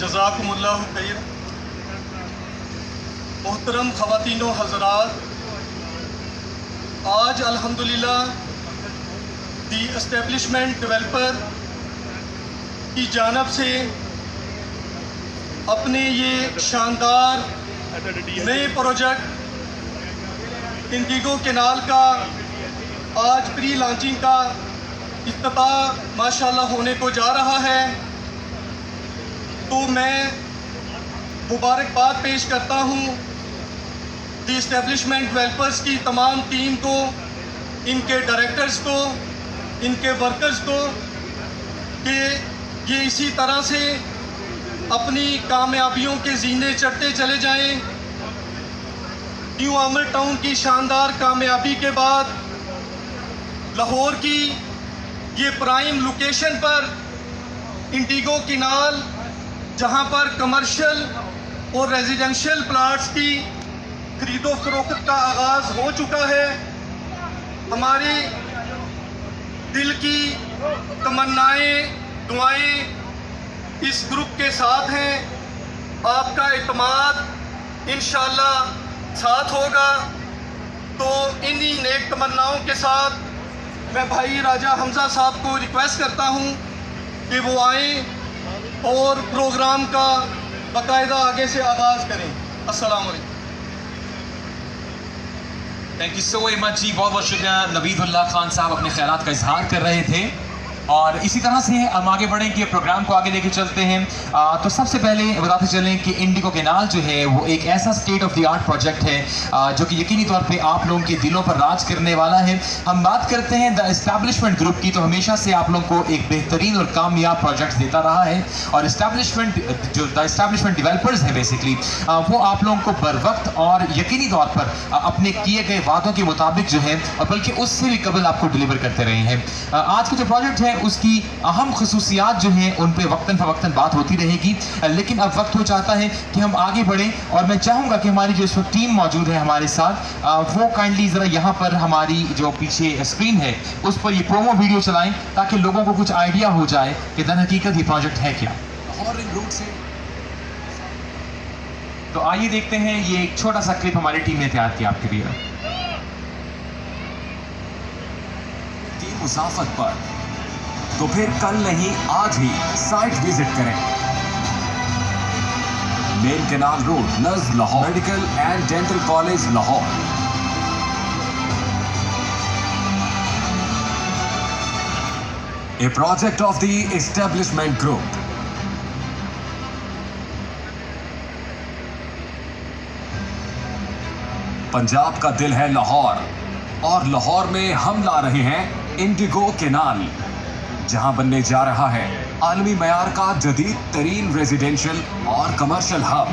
जज़ाकुमुल्लाहु खैर। मोहतरम ख़वातीनो हज़रात, आज अल्हम्दुलिल्लाह दी एस्टेब्लिशमेंट डेवलपर की जानब से अपने ये शानदार नए प्रोजेक्ट इंडिगो केनाल का आज प्री लॉन्चिंग का इफ्तिताह माशाल्लाह होने को जा रहा है। तो मैं मुबारकबाद पेश करता हूँ दी इस्टेब्लिशमेंट डेवलपर्स की तमाम टीम को, इनके डायरेक्टर्स को, इनके वर्कर्स को कि ये इसी तरह से अपनी कामयाबियों के जीने चढ़ते चले जाएं। न्यू आमिर टाउन की शानदार कामयाबी के बाद लाहौर की ये प्राइम लोकेशन पर इंडिगो केनाल, जहां पर कमर्शियल और रेजिडेंशियल प्लाट्स की खरीदो फरोख्त का आगाज़ हो चुका है। हमारी दिल की तमन्नाएं, दुआएं इस ग्रुप के साथ हैं। आपका इत्मीनान इंशाअल्लाह साथ होगा। तो इन्हीं नेक तमन्नाओं के साथ मैं भाई राजा हमजा साहब को रिक्वेस्ट करता हूं कि वो आएँ और प्रोग्राम का बाकायदा आगे से आगाज़ करें। अस्सलाम वालेकुम। थैंक यू सो मच जी, बहुत बहुत शुक्रिया। नवीदुल्लाह खान साहब अपने ख्यालात का इजहार कर रहे थे और इसी तरह से हम आगे बढ़ें कि प्रोग्राम को आगे लेके चलते हैं। तो सबसे पहले बताते चलें कि इंडिगो केनाल जो है वो एक ऐसा state of the art project है जो कि यकीनी तौर पे आप लोगों के दिलों पर राज करने वाला है। हम बात करते हैं द एस्टैब्लिशमेंट ग्रुप की, तो हमेशा से आप लोगों को एक बेहतरीन और कामयाब प्रोजेक्ट देता रहा है और एस्टैब्लिशमेंट जो द एस्टैब्लिशमेंट डेवलपर्स हैं बेसिकली वो आप लोगों को बर वक्त और यकीनी तौर पर अपने किए गए वादों के मुताबिक जो है और बल्कि उससे भी कबल आपको डिलीवर करते रहे हैं। आज का जो प्रोजेक्ट है उसकी अहम खसूसियात जो हैं उन पे वक्तन फ़वक्तन बात होती रहेगी, लेकिन अब वक्त हो चाहता है कि हम आगे बढ़ें और मैं चाहूँगा कि हमारी जो इस वक्त टीम मौजूद है हमारे साथ वो काइंडली ज़रा यहाँ पर हमारी जो पीछे स्क्रीन है उस पर ये प्रोमो वीडियो चलाएं ताकि लोगों को कुछ आइडिया हो जाए कि दर हकीकत ये प्रोजेक्ट है क्या। तो आइए देखते हैं, ये एक छोटा सा क्लिप हमारी टीम ने तैयार किया आपके लिए। मुसाफत पर तो फिर कल नहीं आज ही साइट विजिट करें। Main canal road, near Lahore, medical and dental college Lahore. A project of the establishment group. Punjab का दिल है लाहौर और लाहौर में हम ला रहे हैं इंडिगो केनाल, जहां बनने जा रहा है आलमी मयार का जदीद तरीन रेजिडेंशियल और कमर्शियल हब।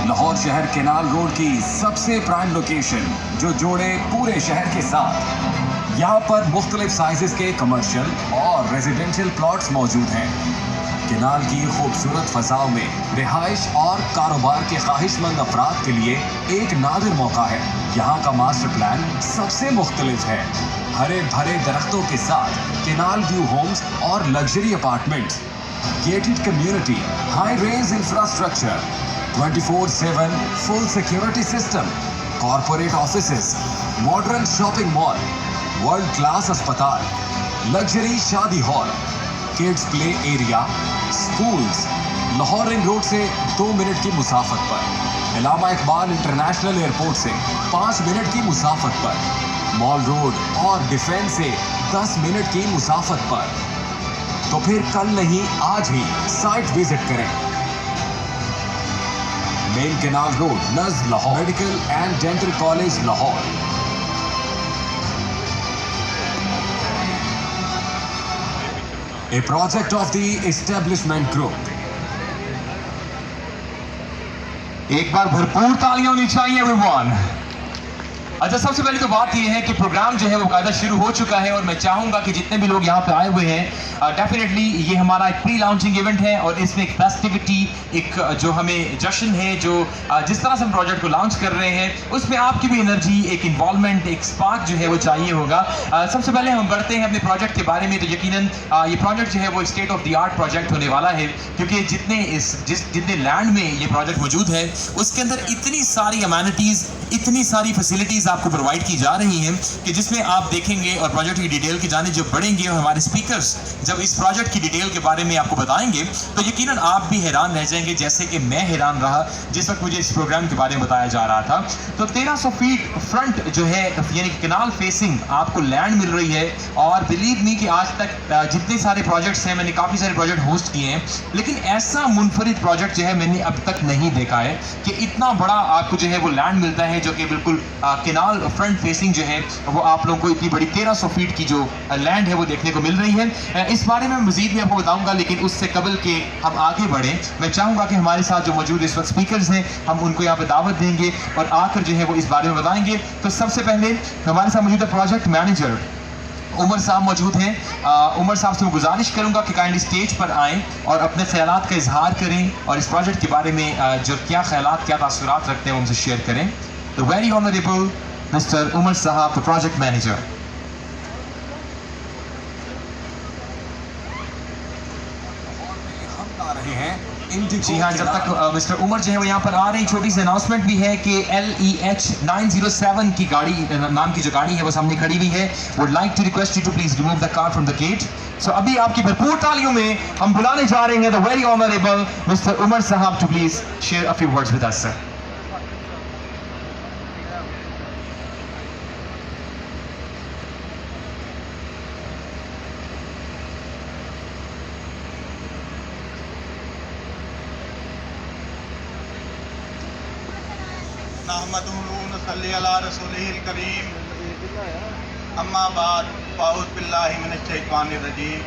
लाहौर शहर केनाल रोड की सबसे प्राइम लोकेशन जो जोड़े पूरे शहर के साथ। यहाँ पर मुख्तलिफ साइजेस के कमर्शियल और रेजिडेंशियल प्लॉट्स मौजूद हैं। केनाल की खूबसूरत फजाओं में रिहाइश और कारोबार के ख्वाहिशमंद अफराद के लिए एक नादिर मौका है। यहाँ का मास्टर प्लान सबसे मुख्तलिफ है। हरे भरे दरख्तों के साथ केनाल व्यू होम्स और luxury apartments, gated community, high range infrastructure, 24/7 full security system, corporate offices, modern shopping mall, world class अस्पताल, लग्जरी शादी hall, kids play area, schools. Lahore ring road से 2 मिनट की मुसाफत पर, इलामा इकबाल इंटरनेशनल एयरपोर्ट से 5 minute की मुसाफत पर, mall road और defence से 10 मिनट की मुसाफत पर। तो फिर कल नहीं आज ही साइट विजिट करें। Main canal road, near Lahore, medical and dental college Lahore. A project of the establishment group. एक बार भरपूर तालियां होनी चाहिए एवरीवन। अच्छा, सबसे पहले तो बात यह है कि प्रोग्राम जो है वो कायदा शुरू हो चुका है और मैं चाहूंगा कि जितने भी लोग यहाँ पे आए हुए हैं, डेफिनेटली ये हमारा एक प्री लॉन्चिंग इवेंट है और इसमें एक फेस्टिविटी, एक जो हमें जश्न है, जो जिस तरह से हम प्रोजेक्ट को लॉन्च कर रहे हैं उसमें आपकी भी एनर्जी, एक इन्वॉल्वमेंट, एक स्पार्क जो है वो चाहिए होगा। सबसे पहले हम बढ़ते हैं अपने प्रोजेक्ट के बारे में। तो यकीनन ये प्रोजेक्ट जो है वो state of the art project होने वाला है, क्योंकि जितने लैंड में ये प्रोजेक्ट मौजूद है उसके अंदर इतनी सारी अमेनिटीज़, इतनी सारी फैसिलिटीज़ आपको प्रोवाइड की जा रही हैं कि जिसमें आप देखेंगे और प्रोजेक्ट की डिटेल की जाने जब बढ़ेंगे और हमारे स्पीकर्स जब इस प्रोजेक्ट की डिटेल के बारे में आपको बताएंगे तो यकीनन आप भी हैरान रह जाएंगे, जैसे कि मैं हैरान रहा जिस वक्त मुझे इस प्रोग्राम के बारे में बताया जा रहा था। तो 1300 फीट फ्रंट जो है यानी कि केनाल फेसिंग आपको लैंड मिल रही है और बिलीव मी कि आज तक जितने सारे प्रोजेक्ट्स हैं, मैंने काफ़ी सारे प्रोजेक्ट होस्ट किए हैं, लेकिन ऐसा मुनफरिद प्रोजेक्ट जो है मैंने अब तक नहीं देखा है कि इतना बड़ा आपको जो है वो लैंड मिलता है जो कि बिल्कुल केनाल फ्रंट फेसिंग जो है वो आप लोगों को इतनी बड़ी 1300 फीट की जो लैंड है वो देखने को मिल रही है। इस बारे में मज़ीद भी आपको बताऊंगा, लेकिन उससे कबल के हम आगे बढ़ें, मैं चाहूँगा कि हमारे साथ जो मौजूद इस वक्त स्पीकर्स हैं हम उनको यहाँ पर दावत देंगे और आकर जो है वो इस बारे में बताएंगे। तो सबसे पहले हमारे साथ मौजूद है प्रोजेक्ट मैनेजर उमर साहब मौजूद हैं। उमर साहब से मैं गुजारिश करूंगा कि काइंडली स्टेज पर आएँ और अपने ख्यालात का इजहार करें और इस प्रोजेक्ट के बारे में जो क्या ख्यालात, क्या तासुरात रखते हैं वो हमसे शेयर करें। तो वेरी ऑनरेबल मिस्टर उमर साहब, द प्रोजेक्ट मैनेजर। हम ला रहे हैं जी हाँ, जब तक मिस्टर उमर जो है वो यहाँ पर आ रहे हैं, छोटी सी अनाउंसमेंट भी है कि LEH 907 की गाड़ी नाम की जो गाड़ी है वो सामने खड़ी हुई है। Would like to request you to please remove the car from the gate. So अभी आपकी भरपूर तालियों में हम बुलाने जा रहे हैं the very honourable mister Umar sahab to please share a few words with us sir. नहमदुहु नसल्ली अला रसूलिहिल करीम, अम्मा बाद, फ़अऊज़ु बिल्लाहि मिनश शैतानिर रजीम,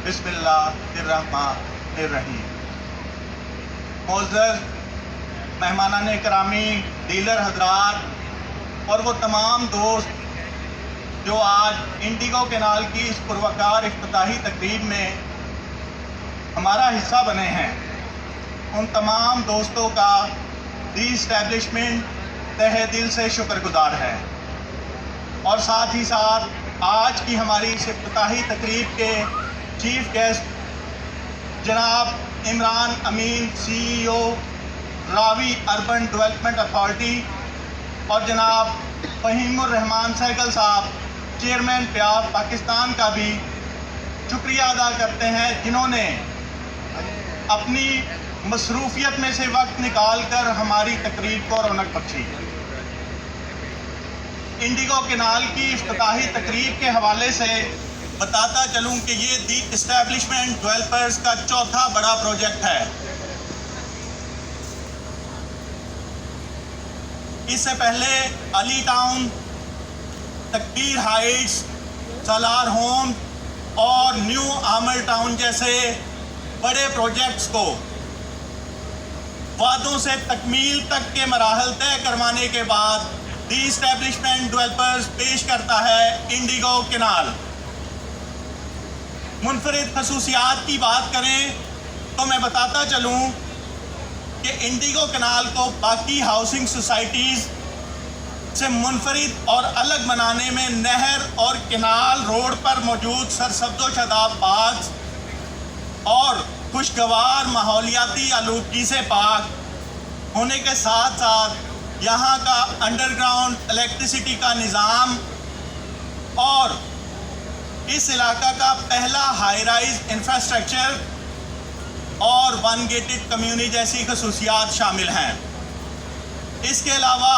बिस्मिल्लाहिर्रहमानिर रहीम। मोअज़्ज़ज़ मेहमानाने करामी, डीलर हज़रात और वो तमाम दोस्त जो आज इंडिगो केनाल की इस पुरवकार इफ्तिताही तकरीब में हमारा हिस्सा बने हैं, उन तमाम दोस्तों का दी इस्टेब्लिशमेंट तहे दिल से शुक्रगुजार है। और साथ ही साथ आज की हमारी इस इफ्तिताही तकरीब के चीफ गेस्ट जनाब इमरान अमीन CEO Ravi urban development authority और जनाब फ़हीमुर रहमान सहगल साहब चेयरमैन प्यार पाकिस्तान का भी शुक्रिया अदा करते हैं, जिन्होंने अपनी मसरूफियत में से वक्त निकाल कर हमारी तकरीब को रौनक बख्शी। इंडिगो केनाल की इफ्तिताही तकरीब के हवाले से बताता चलूं कि ये दी इस्टेब्लिशमेंट डेवलपर्स का चौथा बड़ा प्रोजेक्ट है। इससे पहले अली टाउन, तकबीर हाइट्स, सालार होम और न्यू आमर टाउन जैसे बड़े प्रोजेक्ट्स को वादों से तकमील तक के मराहल तय करवाने के बाद दी इस्टेब्लिशमेंट डेवलपर्स पेश करता है इंडिगो कैनाल। मुनफरिद खसूसियात की बात करें तो मैं बताता चलूँ कि इंडिगो कैनाल को बाकी हाउसिंग सोसाइटीज़ से मुनफरिद और अलग बनाने में नहर और कैनाल रोड पर मौजूद सरसब्ज़ शदाब बाग और खुशगवार माहौलियाती आलूदगी से पाक होने के साथ साथ यहाँ का अंडरग्राउंड इलेक्ट्रिसिटी का निज़ाम और इस इलाका का पहला हाई राइज इंफ्रास्ट्रक्चर और वन गेटेड कम्युनिटी जैसी खसूसियात शामिल हैं। इसके अलावा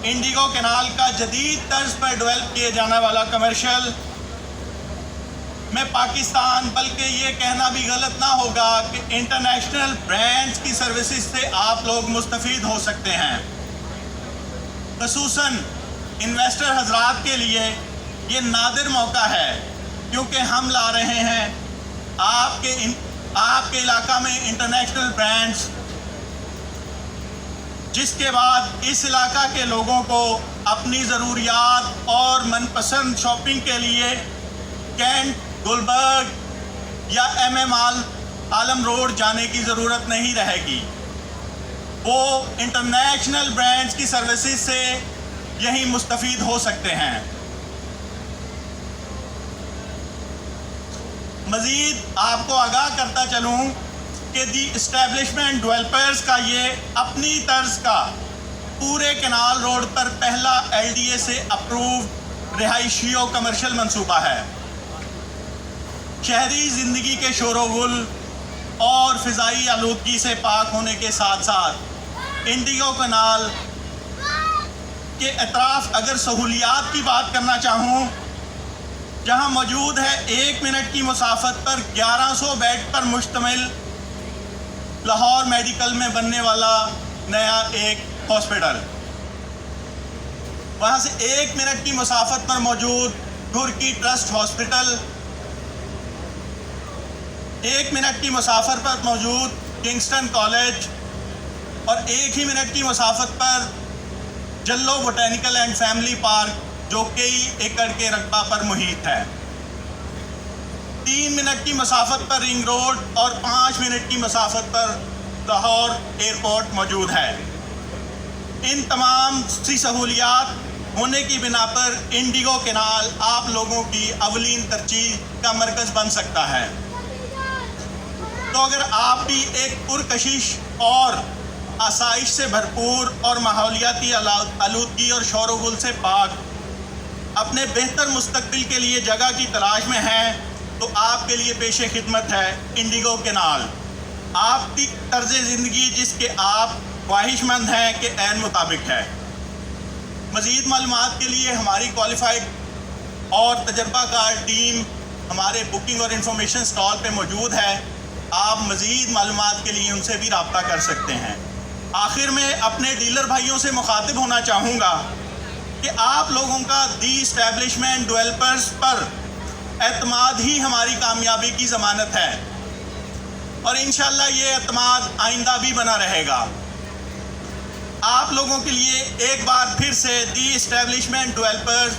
इंडिगो कैनाल का जदीद तर्ज पर डेवलप किए जाने वाला कमर्शियल में पाकिस्तान, बल्कि ये कहना भी गलत ना होगा कि इंटरनेशनल ब्रांड्स की सर्विसेज से आप लोग मुस्तफ़ीद हो सकते हैं। ख़ुसूसन इन्वेस्टर हजरात के लिए ये नादिर मौका है क्योंकि हम ला रहे हैं आपके इलाका में इंटरनेशनल ब्रांड्स, जिसके बाद इस इलाका के लोगों को अपनी ज़रूरियात और मनपसंद शॉपिंग के लिए कैंट, गुलबर्ग या MM आलम रोड जाने की ज़रूरत नहीं रहेगी। वो इंटरनेशनल ब्रांड्स की सर्विसेज से यहीं मुस्तफ़ीद हो सकते हैं। मज़ीद आपको आगाह करता चलूँ कि दी इस्टेब्लिशमेंट डेवलपर्स का ये अपनी तर्ज का पूरे कैनाल रोड पर पहला LDA से अप्रूव रिहायशी और कमर्शियल मंसूबा है। शहरी ज़िंदगी के शोरगुल और फ़िज़ाई आलूदगी से पाक होने के साथ साथ इंडिगो कैनाल के अतराफ़ अगर सहूलियात की बात करना चाहूँ, जहाँ मौजूद है 1 मिनट की मुसाफत पर 1100 बेड पर मुश्तमिल लाहौर मेडिकल में बनने वाला नया एक हॉस्पिटल, वहाँ से 1 मिनट की मुसाफत पर मौजूद तुर्की ट्रस्ट हॉस्पिटल, 1 मिनट की मुसाफत पर मौजूद किंगस्टन कॉलेज और 1 ही मिनट की मुसाफत पर जल्लो बोटेनिकल एंड फैमिली पार्क जो कई एकड़ के रकबा पर मुहित है। 3 मिनट की मुसाफत पर रिंग रोड और 5 मिनट की मुसाफत पर लाहौर एयरपोर्ट मौजूद है। इन तमाम सी सहूलियात होने की बिना पर इंडिगो कैनाल आप लोगों की अवलीन तरजीह का मरकज़ बन सकता है। तो अगर आप भी एक पुरकशिश और आसाइश से भरपूर और माहौलियाती आलूदगी और शोरगुल से पाक अपने बेहतर मुस्तकबिल के लिए जगह की तलाश में हैं, तो आपके लिए पेश खिदमत है इंडिगो कैनाल। आपकी तर्ज ज़िंदगी जिसके आप ख्वाहिशमंद हैं के ऐन मुताबिक है। मज़ीद मालूमात के लिए हमारी क्वालिफाइड और तजर्बाकार टीम हमारे बुकिंग और इंफॉर्मेशन स्टॉल पे मौजूद है। आप मज़ीद मालूमात के लिए उनसे भी रब्ता कर सकते हैं। आखिर में अपने डीलर भाइयों से मुखातिब होना चाहूँगा कि आप लोगों का दी इस्टेब्लिशमेंट डेवलपर्स पर एतमाद ही हमारी कामयाबी की ज़मानत है और इंशाअल्लाह ये एतमाद आइंदा भी बना रहेगा। आप लोगों के लिए एक बार फिर से दी इस्टेब्लिशमेंट डेवलपर्स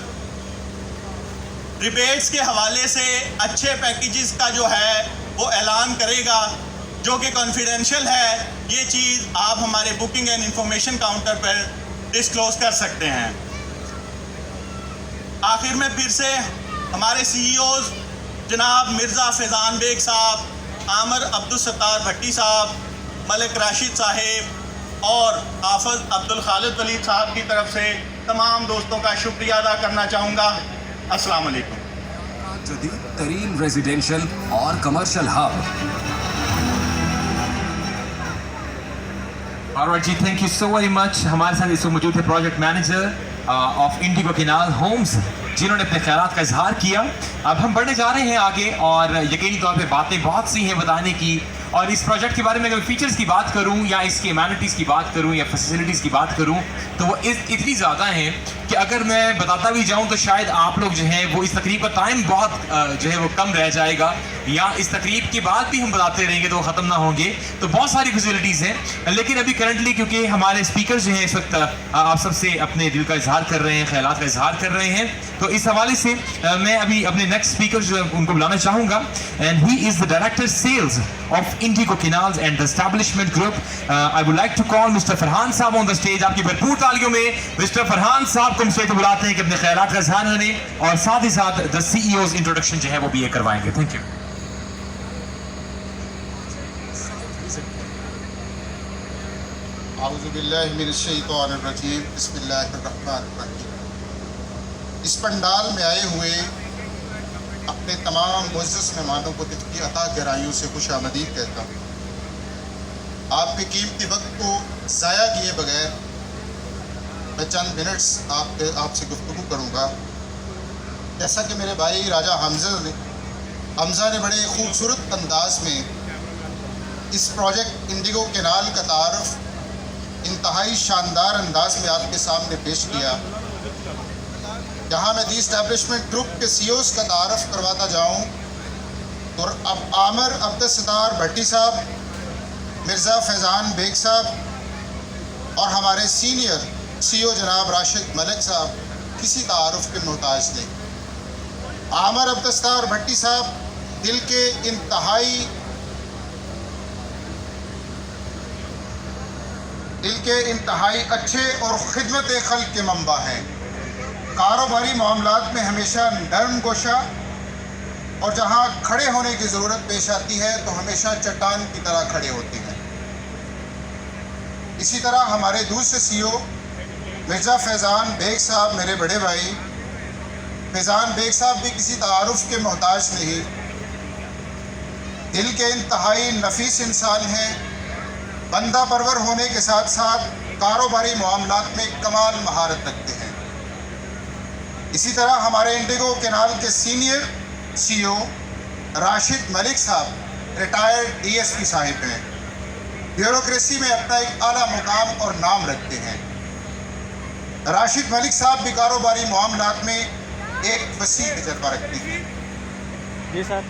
रिबेट्स के हवाले से अच्छे पैकेजेस का जो है वो ऐलान करेगा, जो कि कॉन्फिडेंशियल है। ये चीज़ आप हमारे बुकिंग एंड इंफॉर्मेशन काउंटर पर डिस्क्लोज कर सकते हैं। आखिर में फिर से हमारे CEOs जनाब मिर्ज़ा फैज़ान बेग साहब, आमिर अब्दुल सत्तार भट्टी साहब, मलिक राशिद साहिब और हाफ़िज़ अब्दुल खालिद वलीद साहब की तरफ से तमाम दोस्तों का शुक्रिया अदा करना चाहूँगा। अस्सलाम वालेकुम। जदीद तरीन रेजिडेंशियल और कमर्शियल हब। Alright जी, thank you so very much. हमारे साथ इस वक्त मौजूद है project manager of Indigo Canal Homes, जिन्होंने अपने ख्यालात का इजहार किया। अब हम बढ़ने जा रहे हैं आगे और यकीनी तौर पे बातें बहुत सी हैं बताने की, और इस प्रोजेक्ट के बारे में अगर फीचर्स की बात करूं या इसकी एमेनिटीज़ की बात करूं या फैसिलिटीज़ की बात करूं तो वो इतनी ज़्यादा हैं कि अगर मैं बताता भी जाऊं तो शायद आप लोग जो है वो इस तकरीब का टाइम बहुत जो है वो कम रह जाएगा, या इस तकरीब के बाद भी हम बताते रहेंगे तो वो ख़त्म ना होंगे। तो बहुत सारी फैसिलिटीज़ हैं, लेकिन अभी करंटली क्योंकि हमारे स्पीकर जो हैं इस वक्त आप सबसे अपने दिल का इजहार कर रहे हैं, ख्यालात का इजहार कर रहे हैं, तो इस हवाले से मैं अभी अपने नेक्स्ट स्पीकर जो है उनको बुलाना चाहूँगा। And he is the director sales of Indigo Canals and the establishment group. I would like to call mister Farhan साहब ऑन द स्टेज। आपकी भरपूर तालियों में मिस्टर फरहान साहब को हम स्टेज पर बुलाते हैं कि अपने ख्यालात का इजहार करें और साथ ही साथ द CEO's इंट्रोडक्शन जो है वो भी ये करवाएंगे। Thank you. औज़ुबिल्लाहिमिनश्शैतानिर्रजीम, बिस्मिल्लाहिर्रहमानिर्रहीम। इस पंडाल में आए हुए अपने तमाम मुअज़्ज़ज़ मेहमानों को दिल की अता गहराइयों से खुशामदीद कहता हूँ। आपके कीमती वक्त को ज़ाया किए बगैर मैं चंद मिनट्स आपसे गुफ्तगू करूँगा। जैसा कि मेरे भाई राजा हमज़ा ने बड़े खूबसूरत अंदाज में इस प्रोजेक्ट इंडिगो कैनाल का तारुफ इंतहाई शानदार अंदाज में आपके सामने पेश किया। जहाँ मैं दी इस्टेब्लिशमेंट ग्रुप के CEOs का तारुफ करवाता जाऊँ तो अब आमिर अब्दुस्सत्तार भट्टी साहब, मिर्ज़ा फैज़ान बेग साहब और हमारे सीनियर CEO जनाब राशिद मलिक साहब किसी तारुफ के मोहताज नहीं। आमिर अब्दुस्सत्तार भट्टी साहब दिल के इंतहाई अच्छे और खिदमत खल्क के मंबा हैं। कारोबारी मामलात में हमेशा नरम गोशा और जहां खड़े होने की ज़रूरत पेश आती है तो हमेशा चट्टान की तरह खड़े होते हैं। इसी तरह हमारे दूसरे CEO मिर्ज़ा फैज़ान बेग साहब, मेरे बड़े भाई फैज़ान बेग साहब भी किसी तारुफ के मोहताज नहीं। दिल के इंतहाई नफीस इंसान हैं। बंदा परवर होने के साथ साथ कारोबारी मामलात में कमाल महारत रखते हैं। इसी तरह हमारे इंडिगो कैनाल के सीनियर CEO राशिद मलिक साहब रिटायर्ड DSP साहिब हैं। ब्यूरोक्रेसी में अपना एक आला मुकाम और नाम रखते हैं। राशिद मलिक साहब भी कारोबारी मामलात में एक वसी तजर्बा रखते हैं। जी सर।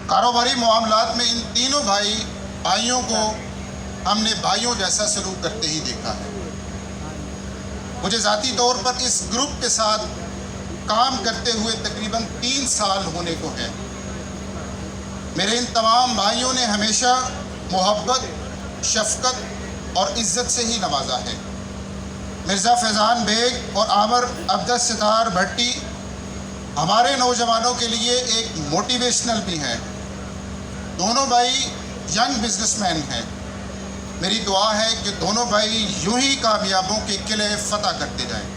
कारोबारी मामलात में इन तीनों भाइयों को हमने भाइयों जैसा सलूक करते ही देखा है। मुझे ज़ाती तौर पर इस ग्रुप के साथ काम करते हुए तकरीबन 3 साल होने को है। मेरे इन तमाम भाइयों ने हमेशा मोहब्बत, शफ़क़त और इज़्ज़त से ही नवाजा है। मिर्ज़ा फैज़ान बेग और आमिर अब्दुस्सत्तार भट्टी हमारे नौजवानों के लिए एक मोटिवेशनल भी हैं। दोनों भाई यंग बिजनेसमैन हैं। मेरी दुआ है कि दोनों भाई यूं ही कामयाबों के किले फतह करते जाएं।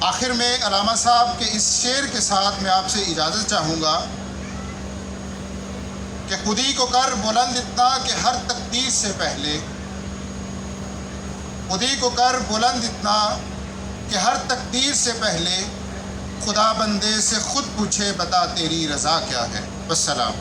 आखिर में अलामा साहब के इस शेर के साथ मैं आपसे इजाज़त चाहूँगा कि खुदी को कर बुलंद इतना कि हर तकदीर से पहले, खुदी को कर बुलंद इतना कि हर तकदीर से पहले खुदा बंदे से खुद पूछे बता तेरी रज़ा क्या है। वस्सलाम।